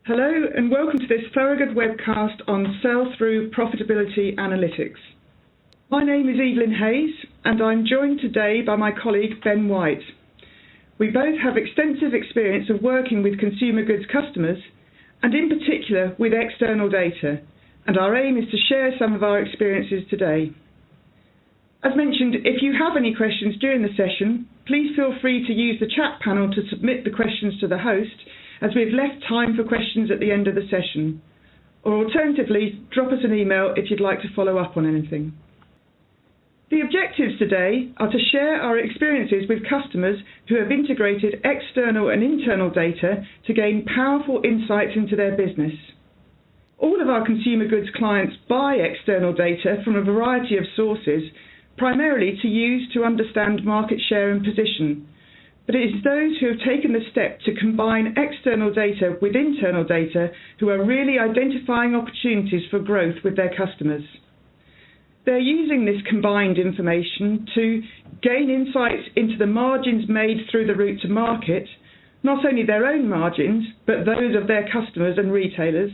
Hello and welcome to this Thorogood webcast on Sell-Through Profitability Analytics. My name is Evelyn Hayes and I'm joined today by my colleague Ben White. We both have extensive experience of working with consumer goods customers and in particular with external data, and our aim is to share some of our experiences today. As mentioned, if you have any questions during the session, please feel free to use the chat panel to submit the questions to the host, as we've left time for questions at the end of the session. Or alternatively, drop us an email if you'd like to follow up on anything. The objectives today are to share our experiences with customers who have integrated external and internal data to gain powerful insights into their business. All of our consumer goods clients buy external data from a variety of sources, primarily to use to understand market share and position. But it is those who have taken the step to combine external data with internal data who are really identifying opportunities for growth with their customers. They're using this combined information to gain insights into the margins made through the route to market, not only their own margins, but those of their customers and retailers,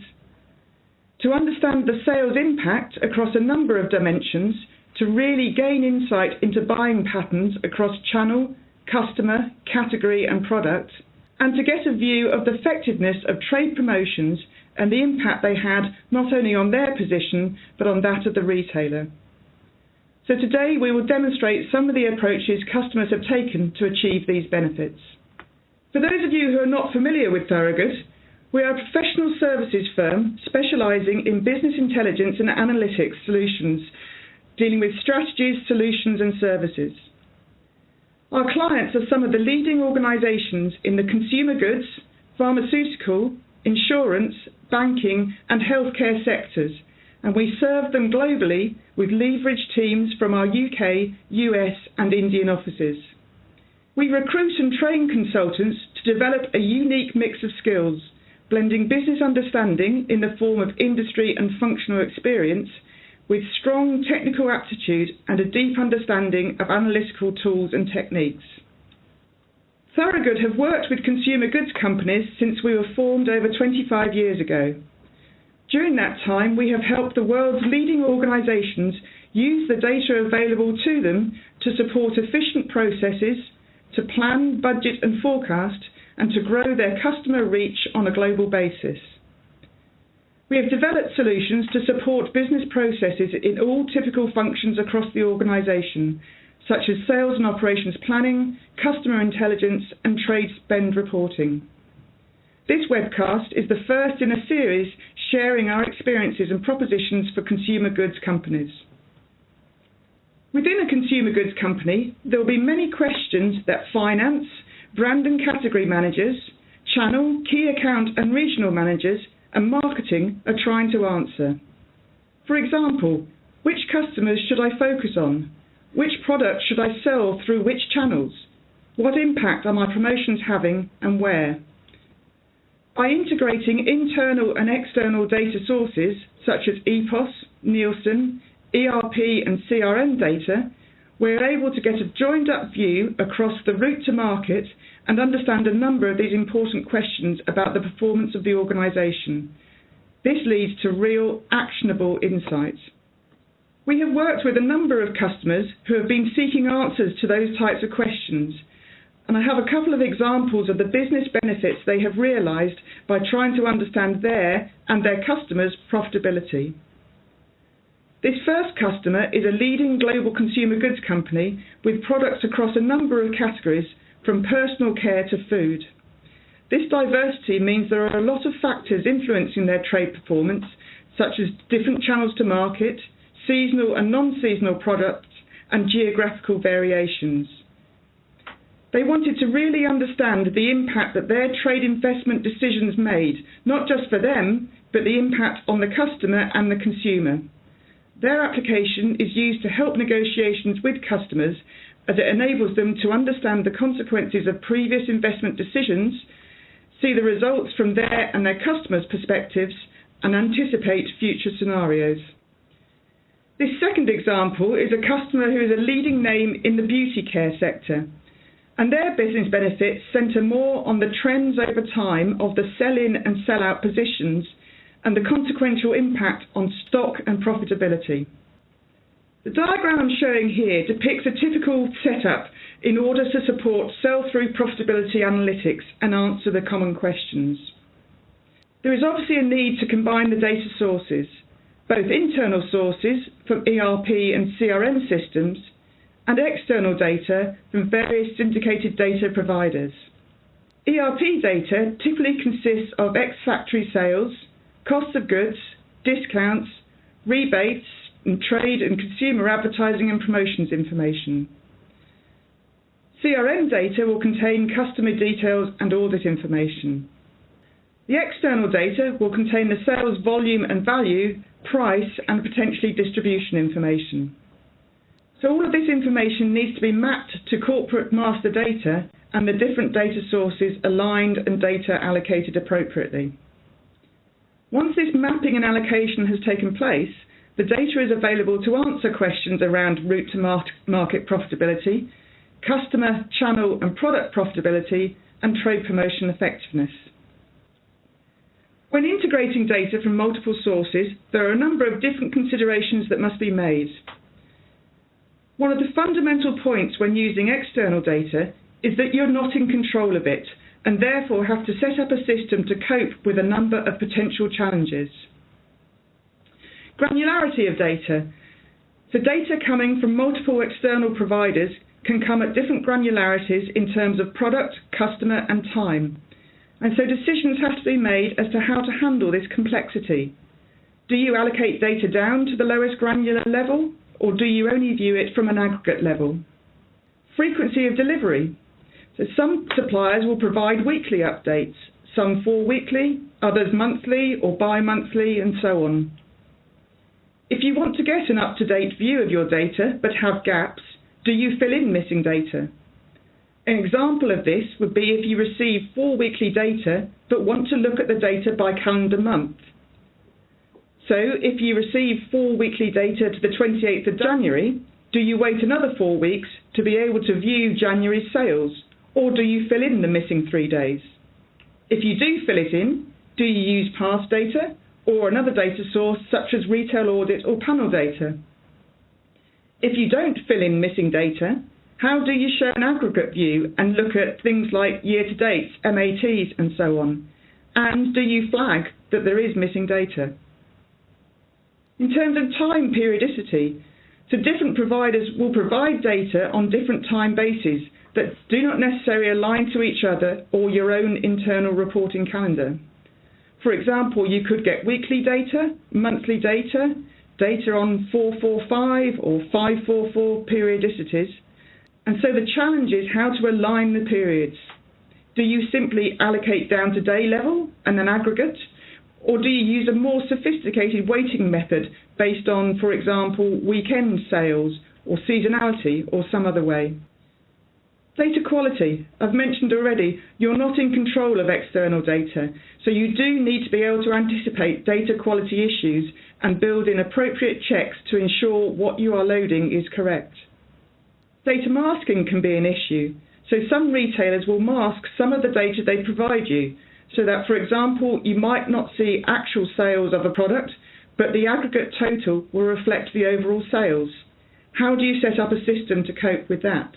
to understand the sales impact across a number of dimensions, to really gain insight into buying patterns across channel, customer, category and product, and to get a view of the effectiveness of trade promotions and the impact they had not only on their position but on that of the retailer. So today we will demonstrate some of the approaches customers have taken to achieve these benefits. For those of you who are not familiar with Thorogood, we are a professional services firm specialising in business intelligence and analytics solutions, dealing with strategies, solutions and services. Our clients are some of the leading organisations in the consumer goods, pharmaceutical, insurance, banking and healthcare sectors, and we serve them globally with leveraged teams from our UK, US and Indian offices. We recruit and train consultants to develop a unique mix of skills, blending business understanding in the form of industry and functional experience with strong technical aptitude and a deep understanding of analytical tools and techniques. Thorogood have worked with consumer goods companies since we were formed over 25 years ago. During that time, we have helped the world's leading organisations use the data available to them to support efficient processes, to plan, budget and forecast, and to grow their customer reach on a global basis. We have developed solutions to support business processes in all typical functions across the organisation, such as sales and operations planning, customer intelligence and trade spend reporting. This webcast is the first in a series sharing our experiences and propositions for consumer goods companies. Within a consumer goods company, there will be many questions that finance, brand and category managers, channel, key account and regional managers and marketing are trying to answer. For example, which customers should I focus on? Which products should I sell through which channels? What impact are my promotions having and where? By integrating internal and external data sources such as EPOS, Nielsen, ERP and CRM data, we're able to get a joined-up view across the route to market and understand a number of these important questions about the performance of the organisation. This leads to real, actionable insights. We have worked with a number of customers who have been seeking answers to those types of questions, and I have a couple of examples of the business benefits they have realised by trying to understand their and their customers' profitability. This first customer is a leading global consumer goods company with products across a number of categories, from personal care to food. This diversity means there are a lot of factors influencing their trade performance, such as different channels to market, seasonal and non-seasonal products, and geographical variations. They wanted to really understand the impact that their trade investment decisions made, not just for them, but the impact on the customer and the consumer. Their application is used to help negotiations with customers as it enables them to understand the consequences of previous investment decisions, see the results from their and their customers' perspectives, and anticipate future scenarios. This second example is a customer who is a leading name in the beauty care sector, and their business benefits centre more on the trends over time of the sell-in and sell-out positions and the consequential impact on stock and profitability. The diagram I'm showing here depicts a typical setup in order to support sell-through profitability analytics and answer the common questions. There is obviously a need to combine the data sources, both internal sources from ERP and CRM systems and external data from various syndicated data providers. ERP data typically consists of ex-factory sales, cost of goods, discounts, rebates, and trade and consumer advertising and promotions information. CRM data will contain customer details and audit information. The external data will contain the sales volume and value, price, and potentially distribution information. So all of this information needs to be mapped to corporate master data and the different data sources aligned and data allocated appropriately. Once this mapping and allocation has taken place, the data is available to answer questions around route to market profitability, customer, channel and product profitability, and trade promotion effectiveness. When integrating data from multiple sources, there are a number of different considerations that must be made. One of the fundamental points when using external data is that you're not in control of it and therefore have to set up a system to cope with a number of potential challenges. Granularity of data. So data coming from multiple external providers can come at different granularities in terms of product, customer and time. And so decisions have to be made as to how to handle this complexity. Do you allocate data down to the lowest granular level, or do you only view it from an aggregate level? Frequency of delivery. So some suppliers will provide weekly updates, some 4-weekly, others monthly or bi-monthly, and so on. If you want to get an up-to-date view of your data but have gaps, do you fill in missing data? An example of this would be if you receive 4-weekly data but want to look at the data by calendar month. So if you receive 4-weekly data to the 28th of January, do you wait another 4 weeks to be able to view January's sales, or do you fill in the missing 3 days? If you do fill it in, do you use past data or another data source such as retail audit or panel data? If you don't fill in missing data, how do you show an aggregate view and look at things like year-to-dates, MATs and so on? And do you flag that there is missing data? In terms of time periodicity, so different providers will provide data on different time bases that do not necessarily align to each other or your own internal reporting calendar. For example, you could get weekly data, monthly data, data on 445 or 544 periodicities. And so the challenge is how to align the periods. Do you simply allocate down to day level and an aggregate? Or do you use a more sophisticated weighting method based on, for example, weekend sales or seasonality or some other way? Data quality. I've mentioned already, you're not in control of external data, so you do need to be able to anticipate data quality issues and build in appropriate checks to ensure what you are loading is correct. Data masking can be an issue, so some retailers will mask some of the data they provide you, so that, for example, you might not see actual sales of a product, but the aggregate total will reflect the overall sales. How do you set up a system to cope with that?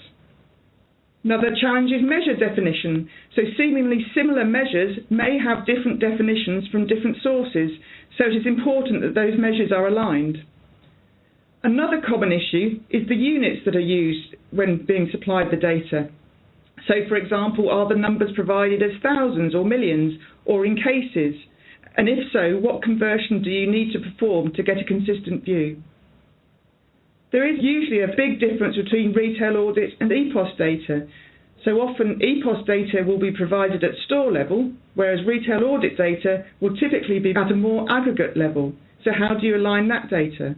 Another challenge is measure definition, so seemingly similar measures may have different definitions from different sources, so it is important that those measures are aligned. Another common issue is the units that are used when being supplied the data. So, for example, are the numbers provided as thousands or millions or in cases? And if so, what conversion do you need to perform to get a consistent view? There is usually a big difference between retail audit and EPOS data. So often EPOS data will be provided at store level, whereas retail audit data will typically be at a more aggregate level. So how do you align that data?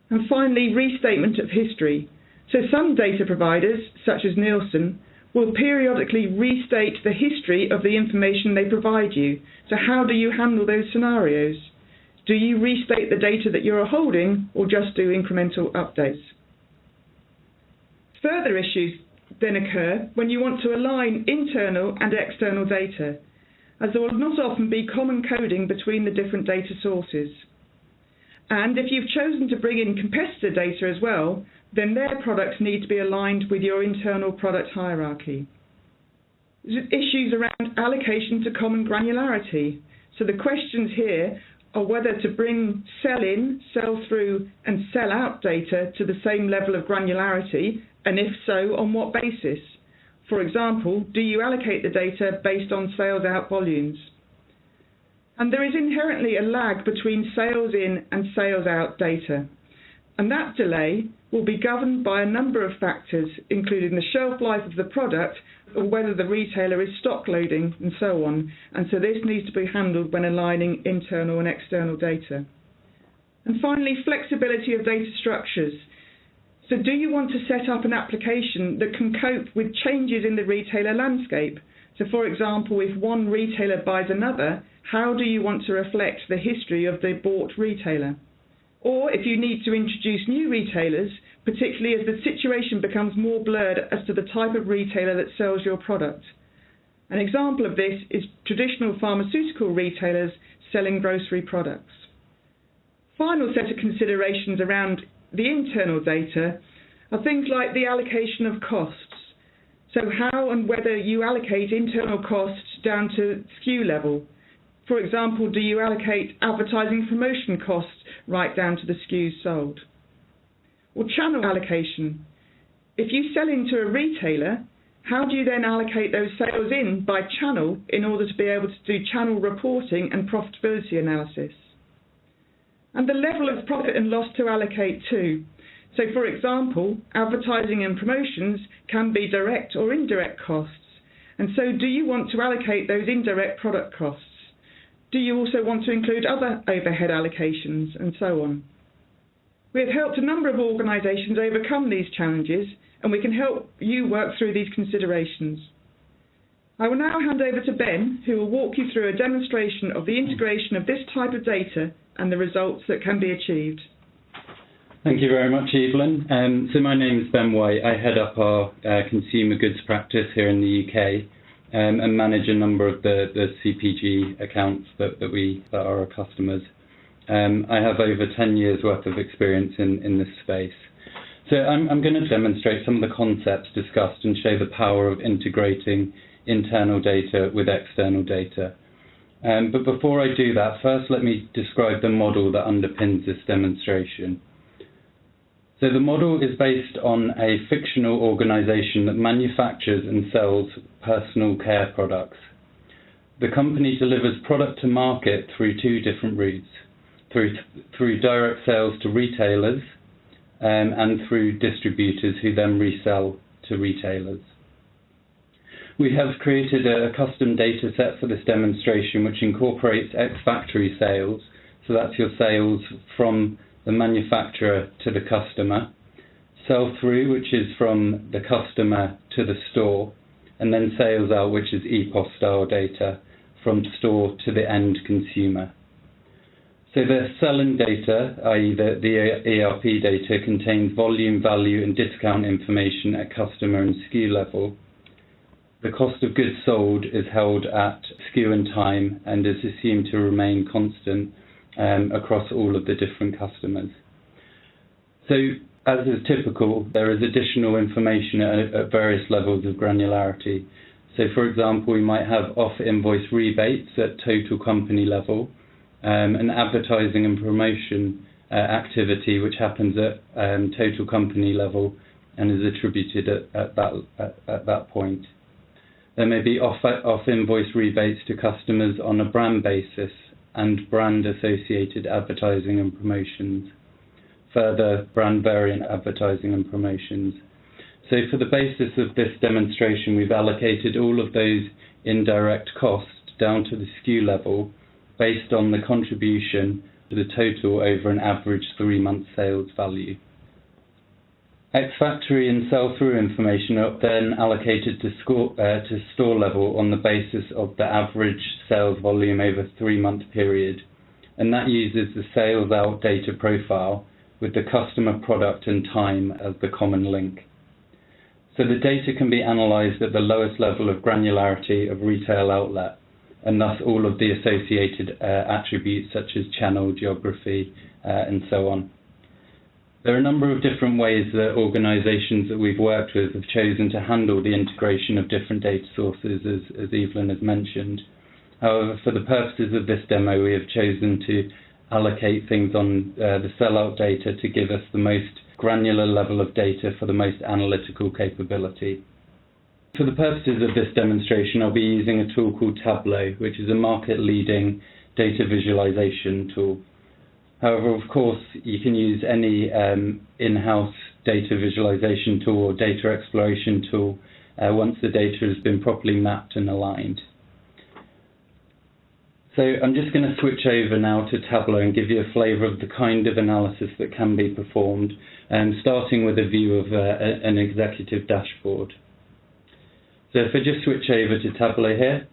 And finally, restatement of history. So some data providers, such as Nielsen, will periodically restate the history of the information they provide you. So how do you handle those scenarios? Do you restate the data that you're holding or just do incremental updates? Further issues then occur when you want to align internal and external data, as there will not often be common coding between the different data sources. And if you've chosen to bring in competitor data as well, then their products need to be aligned with your internal product hierarchy. There's issues around allocation to common granularity. So the questions here are whether to bring sell-in, sell-through and sell-out data to the same level of granularity, and if so, on what basis? For example, do you allocate the data based on sales-out volumes? And there is inherently a lag between sales-in and sales-out data, and that delay will be governed by a number of factors, including the shelf life of the product, or whether the retailer is stock loading, and so on. And so this needs to be handled when aligning internal and external data. And finally, flexibility of data structures. So do you want to set up an application that can cope with changes in the retailer landscape? So for example, if one retailer buys another, how do you want to reflect the history of the bought retailer? Or if you need to introduce new retailers, particularly as the situation becomes more blurred as to the type of retailer that sells your product. An example of this is traditional pharmaceutical retailers selling grocery products. Final set of considerations around the internal data are things like the allocation of costs. So how and whether you allocate internal costs down to SKU level. For example, do you allocate advertising promotion costs right down to the SKUs sold? Or channel allocation. If you sell into a retailer, how do you then allocate those sales in by channel in order to be able to do channel reporting and profitability analysis? And the level of profit and loss to allocate to. So for example, advertising and promotions can be direct or indirect costs. And so do you want to allocate those indirect product costs? Do you also want to include other overhead allocations and so on? We have helped a number of organisations overcome these challenges, and we can help you work through these considerations. I will now hand over to Ben, who will walk you through a demonstration of the integration of this type of data and the results that can be achieved. Thank you very much, Evelyn. So my name is Ben White. I head up our consumer goods practice here in the UK and manage a number of the CPG accounts that are our customers. I have over 10 years worth of experience in this space. So I'm going to demonstrate some of the concepts discussed and show the power of integrating internal data with external data. But before I do that, first let me describe the model that underpins this demonstration. So the model is based on a fictional organisation that manufactures and sells personal care products. The company delivers product to market through two different routes, through direct sales to retailers and through distributors who then resell to retailers. We have created a custom data set for this demonstration which incorporates ex-factory sales, so that's your sales from the manufacturer to the customer, sell-through, which is from the customer to the store, and then sales out, which is EPOS style data from store to the end consumer. So the selling data, i.e. the ERP data, contains volume, value and discount information at customer and SKU level. The cost of goods sold is held at SKU and time and is assumed to remain constant across all of the different customers. So, as is typical, there is additional information at various levels of granularity. So, for example, we might have off-invoice rebates at total company level, and advertising and promotion activity which happens at total company level and is attributed at that point. There may be off-invoice rebates to customers on a brand basis and brand-associated advertising and promotions, further brand variant advertising and promotions. So for the basis of this demonstration, we've allocated all of those indirect costs down to the SKU level based on the contribution to the total over an average 3-month sales value. Ex-factory and sell-through information are then allocated to store level on the basis of the average sales volume over a 3-month period, and that uses the sales out data profile with the customer, product and time as the common link. So the data can be analysed at the lowest level of granularity of retail outlet, and thus all of the associated attributes such as channel, geography, and so on. There are a number of different ways that organisations that we've worked with have chosen to handle the integration of different data sources, as Evelyn has mentioned. However, for the purposes of this demo, we have chosen to allocate things on the sellout data to give us the most granular level of data for the most analytical capability. For the purposes of this demonstration, I'll be using a tool called Tableau, which is a market-leading data visualization tool. However, of course, you can use any in-house data visualization tool or data exploration tool once the data has been properly mapped and aligned. So I'm just going to switch over now to Tableau and give you a flavour of the kind of analysis that can be performed, starting with a view of an executive dashboard. So if I just switch over to Tableau here,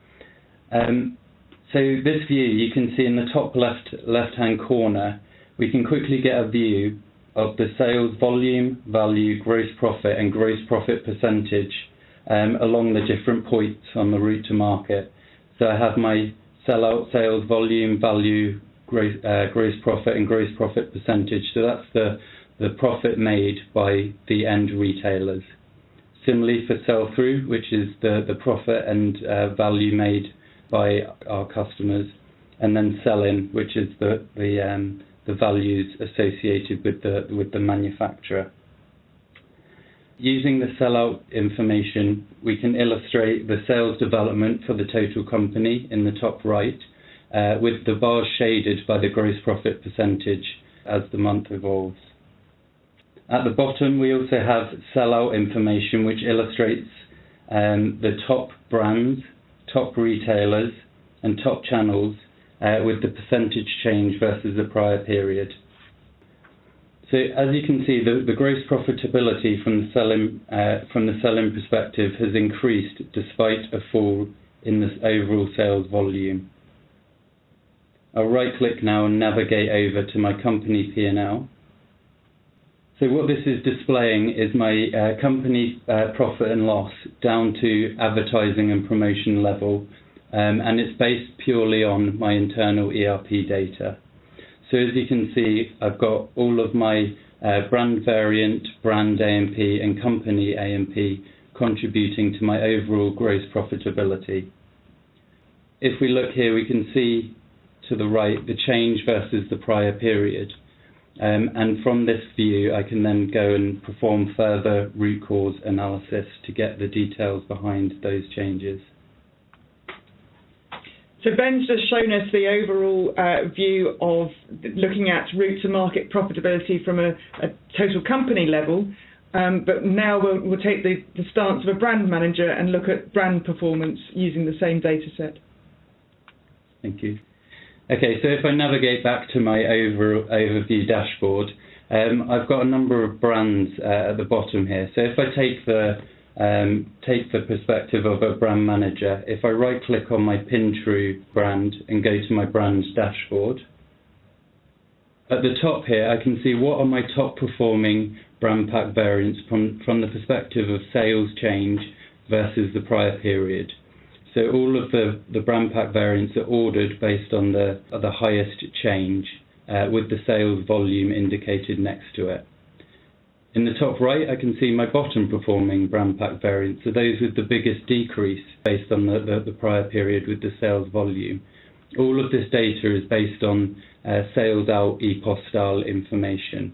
so this view, you can see in the top left-hand corner, we can quickly get a view of the sales volume, value, gross profit and gross profit percentage along the different points on the route to market. So I have my sellout, sales volume, value, gross profit and gross profit percentage. So that's the profit made by the end retailers. Similarly for sell-through, which is the profit and value made by our customers, and then sell-in, which is the values associated with the manufacturer. Using the sellout information, we can illustrate the sales development for the total company in the top right, with the bars shaded by the gross profit percentage as the month evolves. At the bottom, we also have sellout information, which illustrates the top brands, top retailers and top channels with the percentage change versus the prior period. So as you can see, the gross profitability from the sell-in perspective has increased despite a fall in this overall sales volume. I'll right click now and navigate over to my company P&L. So what this is displaying is my company profit and loss down to advertising and promotion level, and it's based purely on my internal ERP data. So as you can see, I've got all of my brand variant, brand A&P and company A&P contributing to my overall gross profitability. If we look here, we can see to the right the change versus the prior period. And from this view, I can then go and perform further root cause analysis to get the details behind those changes. So Ben's just shown us the overall view of looking at route to market profitability from a total company level, but now we'll take the stance of a brand manager and look at brand performance using the same data set. Thank you. Okay, so if I navigate back to my overview dashboard, I've got a number of brands at the bottom here. So if I take the perspective of a brand manager, if I right click on my PinTrue brand and go to my brand dashboard, at the top here I can see what are my top performing brand pack variants from the perspective of sales change versus the prior period. So all of the brand pack variants are ordered based on the highest change with the sales volume indicated next to it. In the top right, I can see my bottom performing brand pack variants, so those with the biggest decrease based on the prior period with the sales volume. All of this data is based on sales out EPOS style information.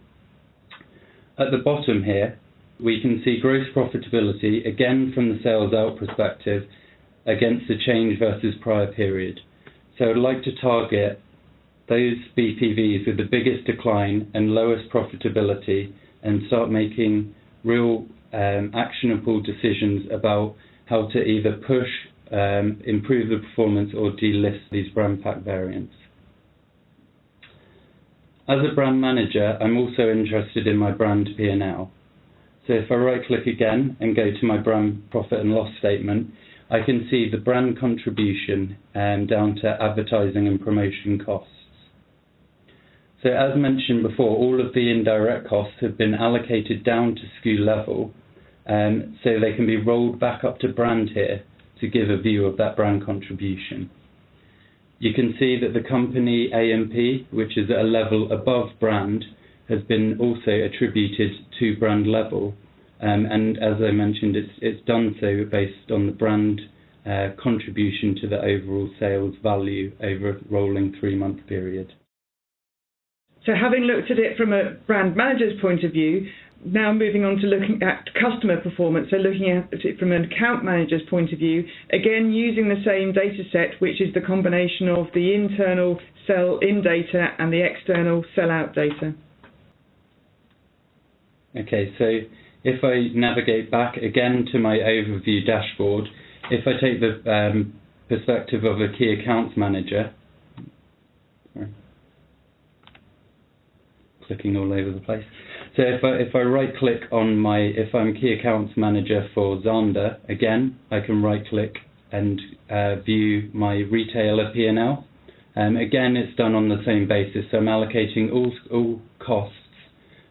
At the bottom here, we can see gross profitability, again from the sales out perspective, against the change versus prior period. So I'd like to target those BPVs with the biggest decline and lowest profitability and start making real actionable decisions about how to either push, improve the performance or delist these brand pack variants. As a brand manager, I'm also interested in my brand P&L. So if I right click again and go to my brand profit and loss statement, I can see the brand contribution down to advertising and promotion costs. So as mentioned before, all of the indirect costs have been allocated down to SKU level, so they can be rolled back up to brand here to give a view of that brand contribution. You can see that the company A&P, which is at a level above brand, has been also attributed to brand level, and as I mentioned, it's done so based on the brand contribution to the overall sales value over a rolling 3-month period. So having looked at it from a brand manager's point of view, now moving on to looking at customer performance, so looking at it from an account manager's point of view, again using the same data set, which is the combination of the internal sell-in data and the external sell-out data. Okay, so if I navigate back again to my overview dashboard, if I take the perspective of a key accounts manager, clicking all over the place. So if I right click on if I'm key accounts manager for Zander, again, I can right click and view my retailer P&L. Again, it's done on the same basis, so I'm allocating all costs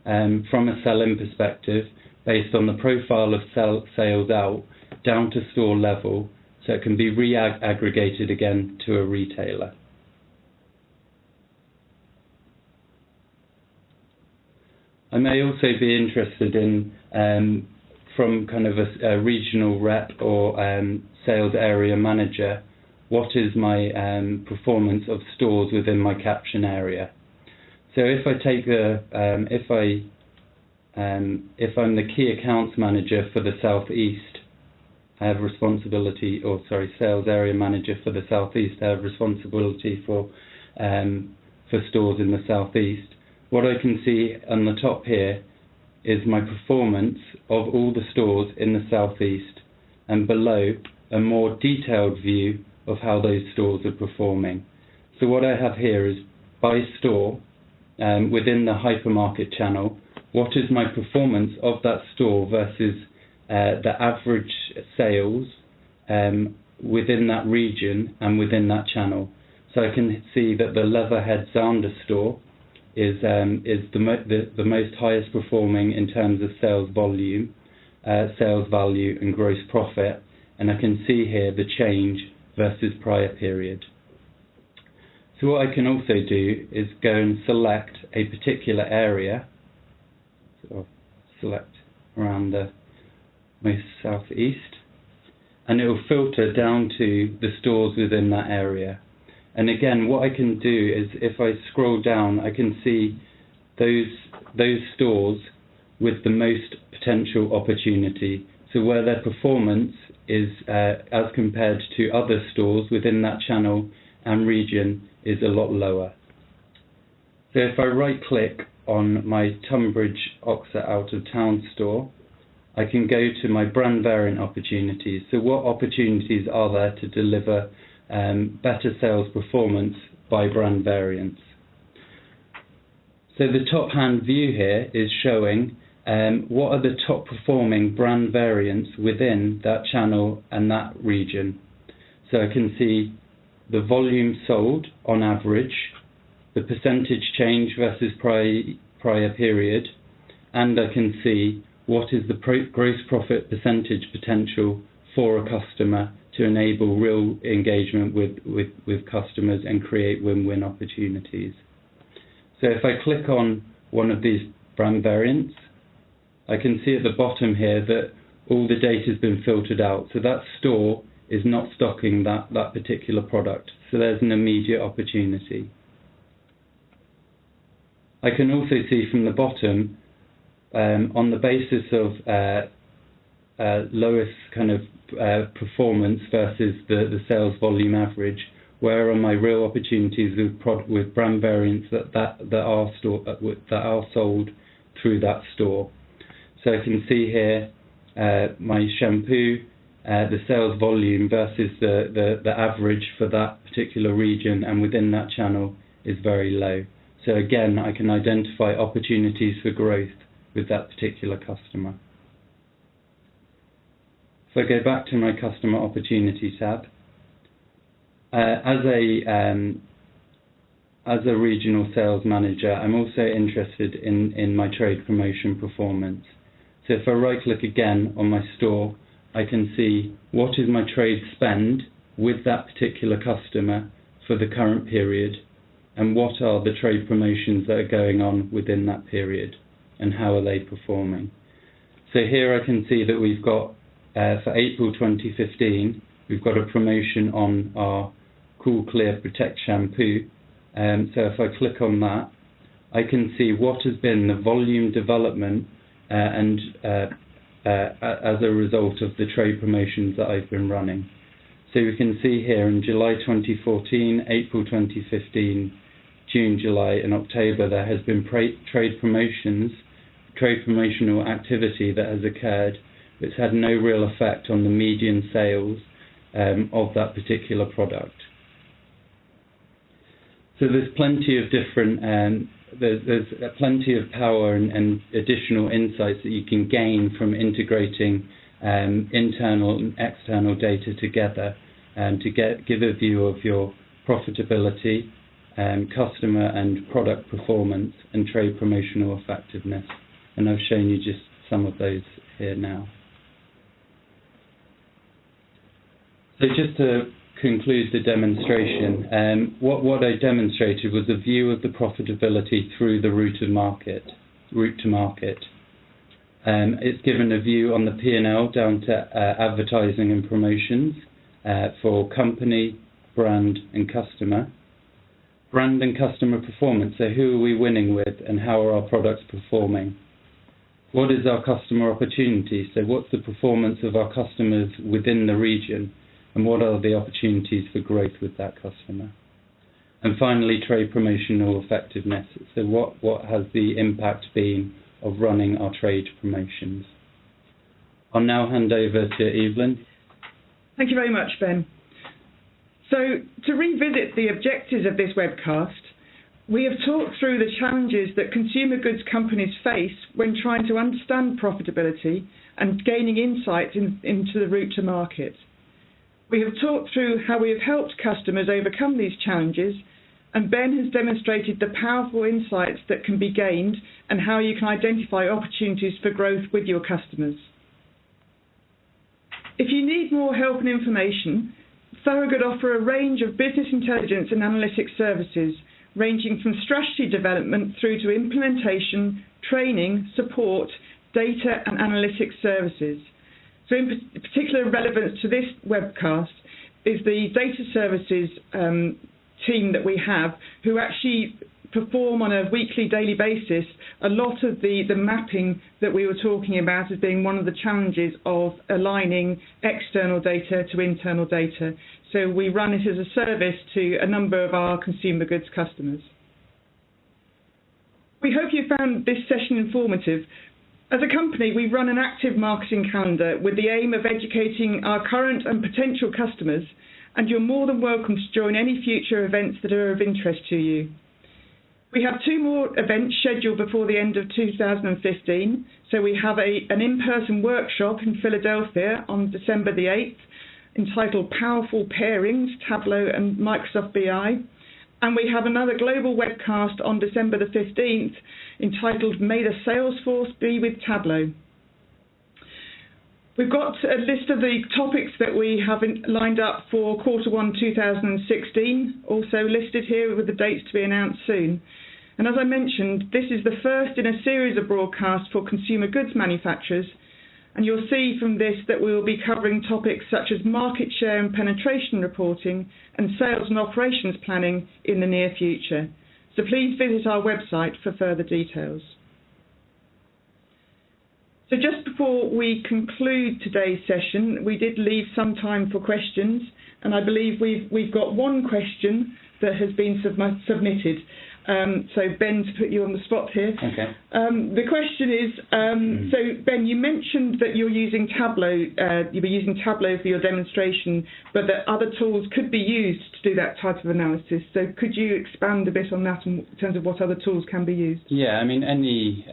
from a sell-in perspective based on the profile of sales out down to store level, so it can be re-aggregated again to a retailer. I may also be interested in, from kind of a regional rep or sales area manager, what is my performance of stores within my caption area. So if I take if I'm the key accounts manager for the Southeast, I have responsibility, or sorry, sales area manager for the Southeast, I have responsibility for stores in the Southeast. What I can see on the top here is my performance of all the stores in the Southeast, and below a more detailed view of how those stores are performing. So what I have here is by store, within the hypermarket channel, what is my performance of that store versus the average sales within that region and within that channel. So I can see that the Leatherhead Zander store is the most highest performing in terms of sales volume, sales value and gross profit, and I can see here the change versus prior period. So what I can also do is go and select a particular area, so I'll select around the most southeast, and it will filter down to the stores within that area. And again, what I can do is, if I scroll down, I can see those stores with the most potential opportunity. So where their performance is, as compared to other stores within that channel and region, is a lot lower. So if I right click on my Tunbridge Oxford out of town store, I can go to my brand variant opportunities. So what opportunities are there to deliver better sales performance by brand variants? So the top hand view here is showing what are the top performing brand variants within that channel and that region. So I can see the volume sold on average, the percentage change versus prior period, and I can see what is the gross profit percentage potential for a customer to enable real engagement with customers and create win-win opportunities. So if I click on one of these brand variants, I can see at the bottom here that all the data has been filtered out. So that store is not stocking that particular product. So there's an immediate opportunity. I can also see from the bottom, on the basis of lowest kind of performance versus the sales volume average, where are my real opportunities with brand variants that are sold through that store. So I can see here my shampoo, the sales volume versus the average for that particular region and within that channel is very low. So again, I can identify opportunities for growth with that particular customer. So I go back to my customer opportunity tab. As a regional sales manager, I'm also interested in my trade promotion performance. So if I right-click again on my store, I can see what is my trade spend with that particular customer for the current period, and what are the trade promotions that are going on within that period, and how are they performing. So here I can see that we've got, for April 2015, we've got a promotion on our Cool Clear Protect shampoo. So if I click on that, I can see what has been the volume development and as a result of the trade promotions that I've been running. So we can see here in July 2014, April 2015, June, July and October there has been trade promotional activity that has occurred. It's had no real effect on the median sales of that particular product. So there's plenty of different, there's plenty of power and additional insights that you can gain from integrating internal and external data together to give a view of your profitability, customer and product performance, and trade promotional effectiveness. And I've shown you just some of those here now. So just to conclude the demonstration, what I demonstrated was a view of the profitability through the route to market. It's given a view on the P&L down to advertising and promotions for company, brand and customer. Brand and customer performance, so who are we winning with and how are our products performing? What is our customer opportunity? So what's the performance of our customers within the region? And what are the opportunities for growth with that customer? And finally, trade promotional effectiveness. So what has the impact been of running our trade promotions? I'll now hand over to Evelyn. Thank you very much, Ben. So to revisit the objectives of this webcast, we have talked through the challenges that consumer goods companies face when trying to understand profitability and gaining insights into the route to market. We have talked through how we have helped customers overcome these challenges, and Ben has demonstrated the powerful insights that can be gained and how you can identify opportunities for growth with your customers. If you need more help and information, Thorogood offer a range of business intelligence and analytics services, ranging from strategy development through to implementation, training, support, data and analytics services. So in particular relevance to this webcast is the data services team that we have, who actually perform on a weekly, daily basis a lot of the mapping that we were talking about as being one of the challenges of aligning external data to internal data. So we run it as a service to a number of our consumer goods customers. We hope you found this session informative. As a company, we run an active marketing calendar with the aim of educating our current and potential customers, and you're more than welcome to join any future events that are of interest to you. We have 2 more events scheduled before the end of 2015. So we have an in-person workshop in Philadelphia on December the 8th, entitled Powerful Pairings, Tableau and Microsoft BI. And we have another global webcast on December the 15th, entitled May the Salesforce Be with Tableau. We've got a list of the topics that we have lined up for Q1 2016, also listed here with the dates to be announced soon. And as I mentioned, this is the first in a series of broadcasts for consumer goods manufacturers, and you'll see from this that we will be covering topics such as market share and penetration reporting and sales and operations planning in the near future. So please visit our website for further details. So just before we conclude today's session, we did leave some time for questions, and I believe we've got one question that has been submitted. So Ben, to put you on the spot here. Okay. The question is, so Ben, you mentioned that you're using Tableau, you were using Tableau for your demonstration, but that other tools could be used to do that type of analysis. So could you expand a bit on that in terms of what other tools can be used? Yeah, I mean, any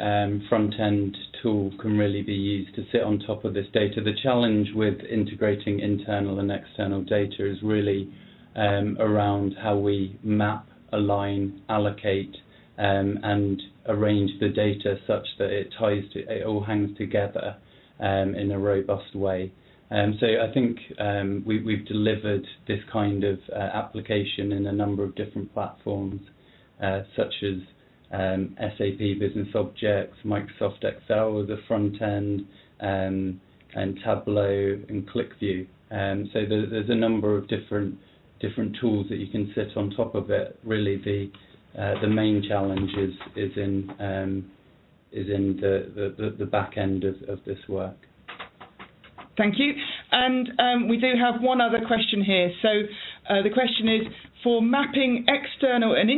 front-end tool can really be used to sit on top of this data. The challenge with integrating internal and external data is really around how we map, align, allocate and arrange the data such that it all hangs together in a robust way. So I think we've delivered this kind of application in a number of different platforms, such as SAP Business Objects, Microsoft Excel as a front end, and Tableau and ClickView. So there's a number of different tools that you can sit on top of it. Really, the main challenge is in the back end of this work. Thank you. And we do have one other question here. So the question is, for mapping external and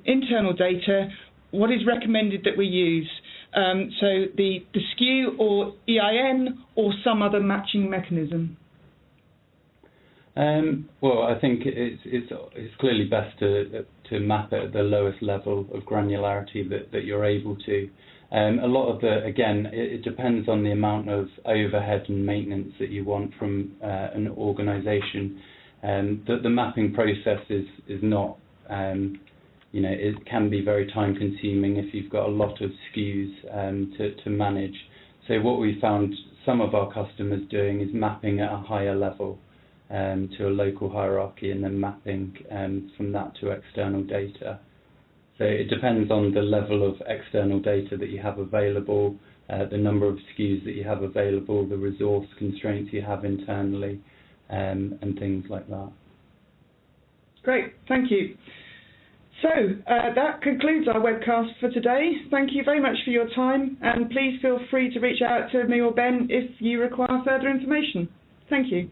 internal data, what is recommended that we use? So the SKU or EIN or some other matching mechanism? Well, I think it's clearly best to map it at the lowest level of granularity that you're able to. A lot of it depends on the amount of overhead and maintenance that you want from an organisation. The mapping process is not, it can be very time consuming if you've got a lot of SKUs to manage. So what we found some of our customers doing is mapping at a higher level to a local hierarchy, and then mapping from that to external data. So it depends on the level of external data that you have available, the number of SKUs that you have available, the resource constraints you have internally, and things like that. Great, thank you. So that concludes our webcast for today. Thank you very much for your time, and please feel free to reach out to me or Ben if you require further information. Thank you.